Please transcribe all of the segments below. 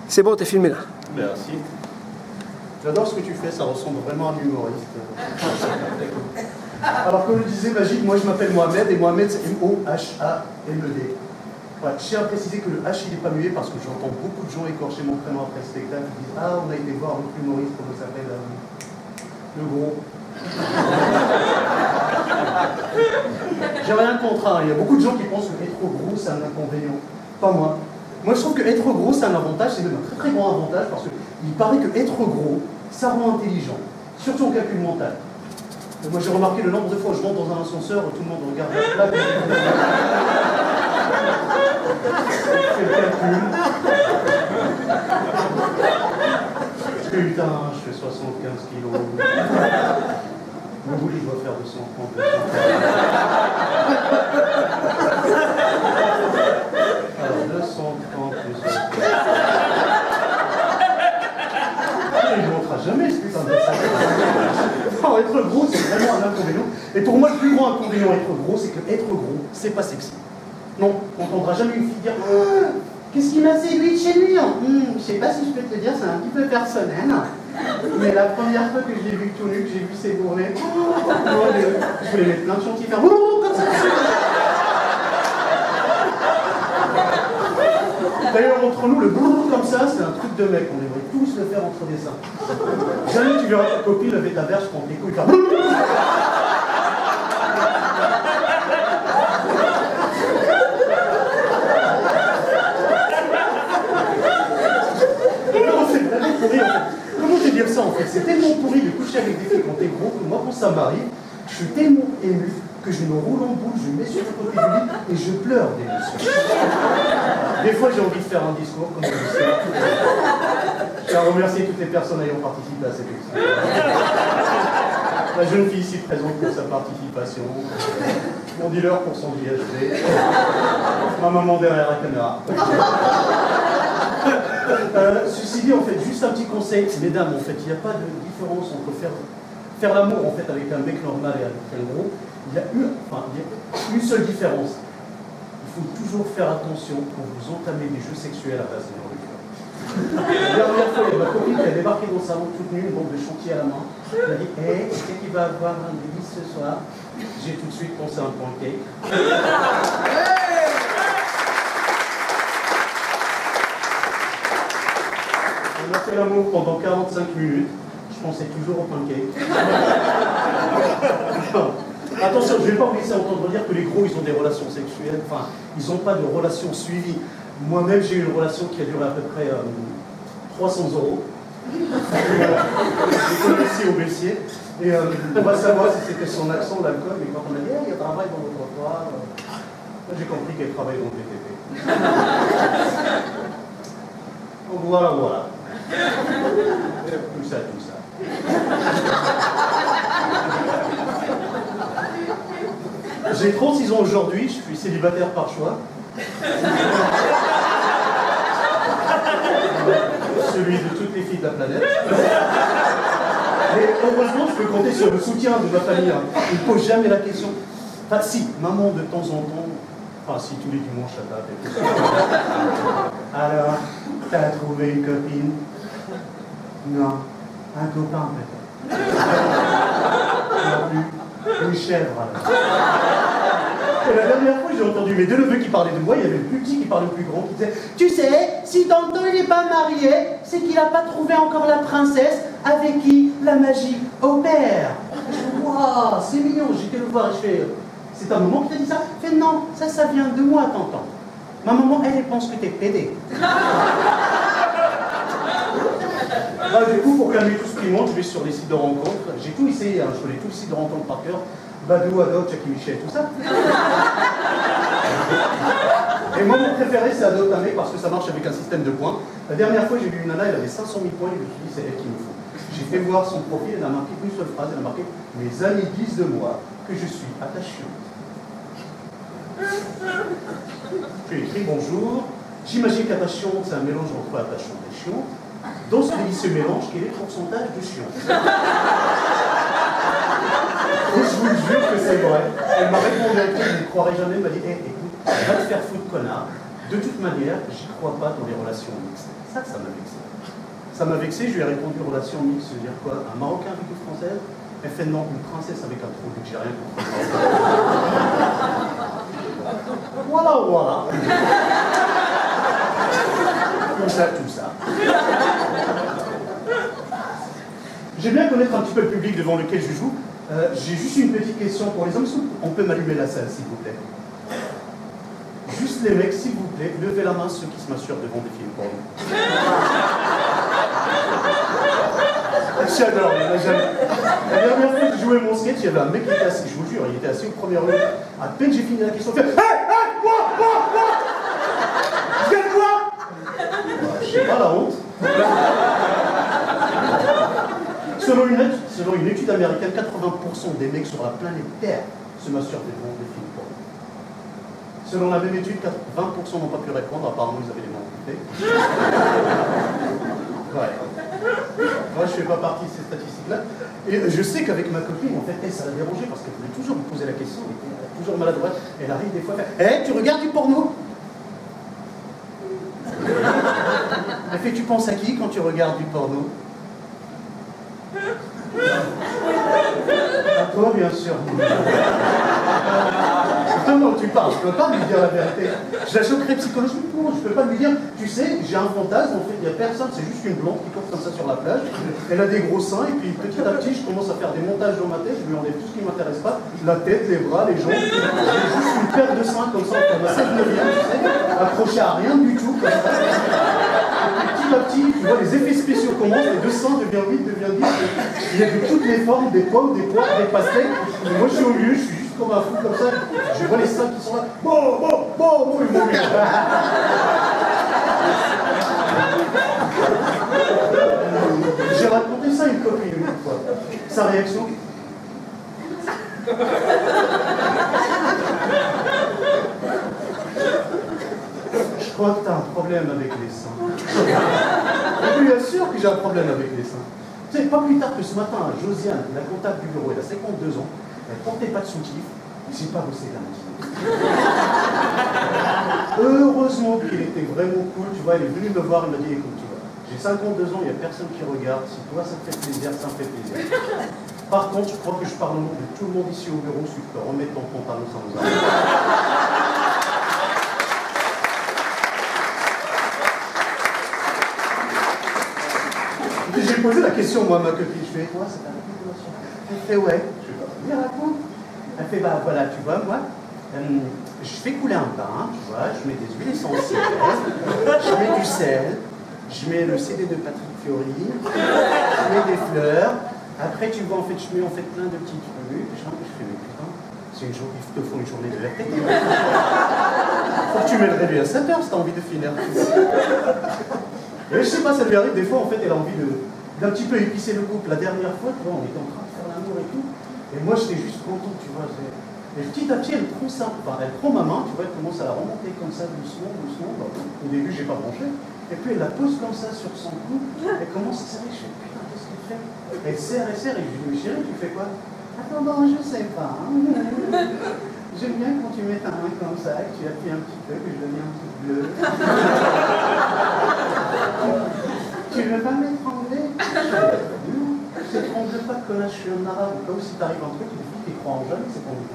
C'est bon, t'es filmé là. Merci. J'adore ce que tu fais, ça ressemble vraiment à un humoriste. Alors comme le disait Magique, moi je m'appelle Mohamed et Mohamed c'est M-O-H-A-M-E-D. Ouais, je tiens à préciser que le H il n'est pas muet parce que j'entends beaucoup de gens écorcher mon prénom après le spectacle qui disent ah on a été voir notre humoriste, comment il s'appelle le gros. J'ai rien contre, hein. Il y a beaucoup de gens qui pensent que être gros c'est un inconvénient. Pas moi. Moi je trouve que être gros c'est un avantage, c'est même un très très grand avantage parce qu'il paraît que être gros ça rend intelligent, surtout en calcul mental. Et moi j'ai remarqué le nombre de fois où je rentre dans un ascenseur, tout le monde regarde la plaque. Je fais le calcul. Putain, je fais 75 kilos. Oui, je dois faire 230, 240. Alors, 230, 240. Il ne montrera jamais ce putain de ça. Non, être gros, c'est vraiment un inconvénient. Et pour moi, le plus grand inconvénient être gros, c'est que être gros, c'est pas sexy. Non, on n'entendra jamais une fille dire qu'est-ce qui m'a séduit de chez lui hein? Je sais pas si je peux te le dire, c'est un petit peu personnel. Mais la première fois que je l'ai vu tout nu, que j'ai vu ses bourrelets, je voulais mettre plein de chantiers faire comme ça. D'ailleurs, entre nous, le comme ça, c'est un truc de mec. On aimerait tous le faire entre des seins. Jamais tu verras ta copine lever ta verge prendre des couilles faire Comment te dire ça en fait? C'est tellement pourri de coucher avec des filles quand t'es gros que moi quand ça m'arrive, je suis tellement ému que je me roule en boule, je me mets sur le côté du lit et je pleure d'émotion. Des fois j'ai envie de faire un discours comme ça. Je tiens à remercier toutes les personnes ayant participé à cette émission. La jeune fille ici présente pour sa participation, mon dealer pour son GHD, ma maman derrière la caméra. Ceci dit, en fait, juste un petit conseil, mesdames, en fait, il n'y a pas de différence entre faire l'amour en fait avec un mec normal et avec un gros. Il y a une seule différence. Il faut toujours faire attention quand vous entamez des jeux sexuels à base de nourriture. La dernière fois, il y a ma copine qui a débarqué dans le salon toute nue, une bombe de chantier à la main. Elle m'a dit hey, est-ce qu'il va avoir un délice ce soir? J'ai tout de suite pensé à un pancake. On a fait l'amour pendant 45 minutes. Je pensais toujours au pancake. Attention, je ne vais pas vous laisser entendre dire que les gros, ils ont des relations sexuelles. Enfin, ils n'ont pas de relations suivies. Moi-même, j'ai eu une relation qui a duré à peu près 300 €. J'ai commencé au Bessier. Et on va savoir si c'était son accent, l'alcool. Mais quand on a dit, il y a travail dans votre trottoir, j'ai compris qu'elle travaille dans le BTP. Donc voilà. Tout ça. J'ai 36 ans aujourd'hui, je suis célibataire par choix. Celui de toutes les filles de la planète. Mais heureusement, je peux compter sur le soutien de ma famille. Ils ne posent jamais la question. Enfin, si, maman de temps en temps. Enfin, si, tous les dimanches à table. Alors, t'as trouvé une copine? Non. Un copain, peut-être. Non plus. Une chèvre, alors. Et la dernière fois, j'ai entendu mes deux neveux qui parlaient de moi. Il y avait le plus petit qui parlait au plus grand, qui disait tu sais, si Danton il n'est pas marié, c'est qu'il n'a pas trouvé encore la princesse avec qui la magie opère. Waouh, c'est mignon. J'étais le voir et je fais c'est ta maman qui t'a dit ça? Je fais non, ça vient de moi, tonton. Ma maman, elle pense que t'es pédé. Du coup, pour calmer tout ce qui monte, je vais sur les sites de rencontres. J'ai tout essayé, hein. Je connais tous les sites de rencontres par cœur. Badou, Adopt, Jackie Michel, tout ça. Et moi, mon préféré, c'est Adopt un mec parce que ça marche avec un système de points. La dernière fois, j'ai vu une nana, elle avait 500 000 points, et je me suis dit, c'est elle qu'il me faut. J'ai fait voir son profil, elle a marqué une seule phrase, elle a marqué mes amis disent de moi que je suis attachante. J'ai écrit bonjour. J'imagine qu'attachante, c'est un mélange entre attachante et chiant. Dans ce délicieux mélange, quel est le pourcentage de chiant? Et je vous jure que c'est vrai. Elle m'a répondu un truc, je ne croirais jamais, elle m'a dit écoute, va te faire foutre, connard. De toute manière, j'y crois pas dans les relations mixtes. Ça m'a vexé. Ça m'a vexé, je lui ai répondu relation mixte, je veux dire quoi? Un Marocain avec une Française? Elle fait non, une princesse avec un trou, j'ai rien compris. Voilà. Tout ça. J'aime bien connaître un petit peu le public devant lequel je joue. J'ai juste une petite question pour les hommes. On peut m'allumer la salle, s'il vous plaît. Juste les mecs, s'il vous plaît, levez la main ceux qui se masturent devant des films porno. J'adore, la dernière fois que je jouais mon sketch, il y avait un mec qui était assis, je vous jure, il était assis au premier rang. À peine j'ai fini la question, il fait hey, quoi je gagne quoi? Je sais pas la honte. Selon une étude américaine, 80% des mecs sur la planète Terre se masturbent devant des films porno. Selon la même étude, 20% n'ont pas pu répondre, apparemment ils avaient les mains occupées. Ouais. Moi, je ne fais pas partie de ces statistiques-là. Et je sais qu'avec ma copine, en fait, elle, ça l'a dérangée parce qu'elle voulait toujours me poser la question, elle était toujours maladroite. Elle arrive des fois, elle fait hey, tu regardes du porno? Elle fait tu penses à qui quand tu regardes du porno? À toi, bien sûr. Comment tu parles? Je ne peux pas lui dire la vérité. Je la choquerai psychologiquement. Je ne peux pas lui dire, tu sais, j'ai un fantasme, en fait, il n'y a personne, c'est juste une blonde qui court comme ça sur la plage. Elle a des gros seins, et puis petit à petit, je commence à faire des montages dans ma tête, je lui enlève tout ce qui ne m'intéresse pas, la tête, les bras, les jambes. J'ai juste une paire de seins comme ça, comme à 7 neuvième, tu sais, accroché à rien du tout, comme ça. Et petit à petit, tu vois, les effets spéciaux commencent, les 200 devient 8, devient 10. Il y a de toutes les formes, des pommes, des poires, des pastèques. Et moi, je suis au milieu, je suis juste comme un fou, comme ça. Je vois les seins qui sont là. Bon, ils vont mieux. J'ai raconté ça à une copine une fois. Sa réaction? Je crois que tu as un problème avec les seins. Je lui assure que j'ai un problème avec les seins. Tu sais, pas plus tard que ce matin, Josiane, la comptable du bureau, elle a 52 ans, elle portait pas de soutif, j'ai pas bossé la matinée. Heureusement qu'il était vraiment cool, tu vois, elle est venue me voir, elle m'a dit, écoute, tu vois, j'ai 52 ans, il n'y a personne qui regarde, si toi ça te fait plaisir, ça me fait plaisir. Par contre, je crois que je parle au nom de tout le monde ici au bureau, si tu peux remettre ton pantalon, ça nous arrive. J'ai posé la question, moi, à ma copine. Je fais, toi, c'est ta relation? Elle fait, ouais. Je vais pas bien raconte. Elle fait, bah voilà, tu vois, moi, je fais couler un bain, tu vois, je mets des huiles essentielles, je mets du sel, je mets le CD de Patrick Fiori, je mets des fleurs. Après, tu vois, en fait, je mets plein de petits trucs. Je fais, mais putain, c'est une journée, il te faut une journée de RTT. Faut que tu mets le réveil à 7 h si t'as envie de finir. Et je sais pas, ça lui arrive des fois, en fait, elle a envie d'un petit peu épicer le couple. La dernière fois, tu vois, on était en train de faire l'amour et tout. Et moi, j'étais juste content, tu vois. Et petit à petit, elle prend ça. Enfin, elle prend ma main, tu vois, elle commence à la remonter comme ça, doucement. Bah, au début, j'ai pas branché. Et puis, elle la pose comme ça sur son cou. Elle commence à serrer. Je fais, putain, qu'est-ce qu'elle fait? Elle serre. Et je lui dis, mais chérie, tu fais quoi? Attends, non, je sais pas. J'aime bien quand tu mets ta main comme ça, que tu appuies un petit peu, que je deviens un petit bleu. Tu veux pas m'étrangler? Je t'étrangle pas, connasse, je suis un arabe. Comme si t'arrives un truc, une fille qui croit en jeune, c'est pour nous.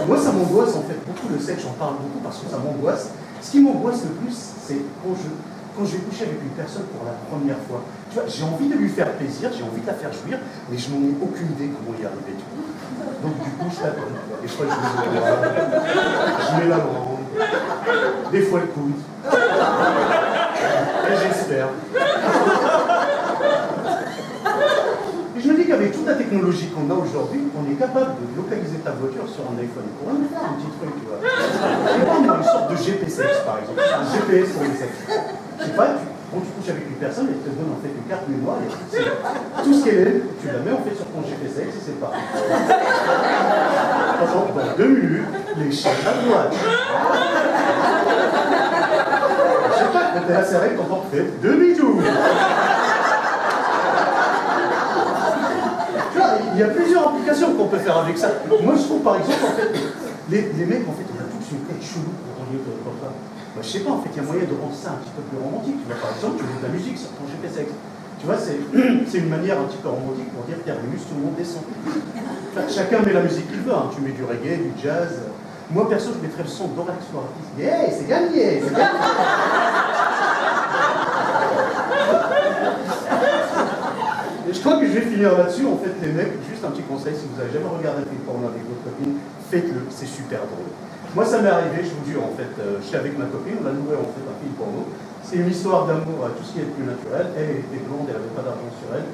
Moi, ça m'angoisse en fait beaucoup le sexe, j'en parle beaucoup parce que ça m'angoisse. Ce qui m'angoisse le plus, c'est quand je vais coucher avec une personne pour la première fois. Tu vois, j'ai envie de lui faire plaisir, j'ai envie de la faire jouir, mais je n'en ai aucune idée comment y arriver. Tu vois. Donc du coup, je t'attends. Des fois, je mets le doigt, je mets la langue, des fois le coude. Et j'espère. Et je me dis qu'avec toute la technologie qu'on a aujourd'hui, on est capable de localiser ta voiture sur un iPhone. On pourrait nous faire un petit truc, tu vois. Je sais pas, moi, une sorte de GPS, par exemple. Un GPS pour les sexes. Je sais pas, quand tu couches avec une personne, elle te donne en fait une carte mémoire, et tout ce qu'elle est, tu la mets en fait sur ton GPS et c'est parti. Par exemple, dans 2 minutes, les chiens à droite. Je sais pas, quand t'es là serré, t'entends fait demi-tour. il y a plusieurs applications qu'on peut faire avec ça. Moi, je trouve, par exemple, en fait, les mecs, en fait, on a tous une tête chelou pour rendre comme ça. Bah, je sais pas, en fait, il y a moyen de rendre ça un petit peu plus romantique. Tu vois, par exemple, tu mets de la musique sur ton GPS. Tu vois, c'est une manière un petit peu romantique pour dire terminus, tout le monde descend. Chacun met la musique qu'il veut. Hein. Tu mets du reggae, du jazz. Moi, perso, je mettrais le son d'Ora Exploratrice. Yeah, c'est gagné, c'est gagné. Et je crois que je vais finir là-dessus. En fait, les mecs, juste un petit conseil, si vous n'avez jamais regardé un film porno avec votre copine, faites-le, c'est super drôle. Moi, ça m'est arrivé, je vous jure, en fait, j'étais avec ma copine, on a loué en fait un film porno. C'est une histoire d'amour à tout ce qui est le plus naturel. Elle était blonde, elle n'avait pas d'argent sur elle.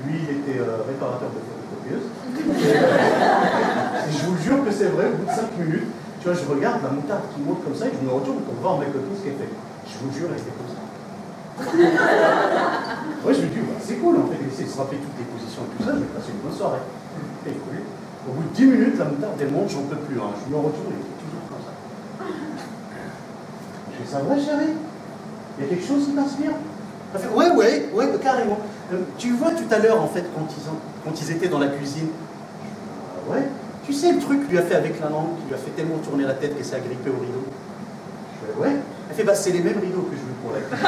Lui, il était réparateur de photocopieuses. Et je vous jure que c'est vrai, au bout de 5 minutes, tu vois, je regarde la moutarde qui monte comme ça et je me retourne pour voir ma copine ce qu'elle fait. Je vous jure, elle était comme ça. Ouais, je me dis, bah, c'est cool en fait, il se rappelle toutes les positions et tout ça, je vais passer une bonne soirée. Et cool. Au bout de 10 minutes, la moutarde elle monte, j'en peux plus. Hein. Je me retourne et elle est toujours comme ça. Je fais ça, ouais chérie, il y a quelque chose qui t'inspire? Elle fait, ouais, carrément. Tu vois tout à l'heure en fait quand ils étaient dans la cuisine. Ouais. Tu sais le truc qu'il lui a fait avec la langue, qui lui a fait tellement tourner la tête qu'elle s'est agrippée au rideau? Je fais, ouais. Elle fait, bah c'est les mêmes rideaux que je veux pour la cuisine.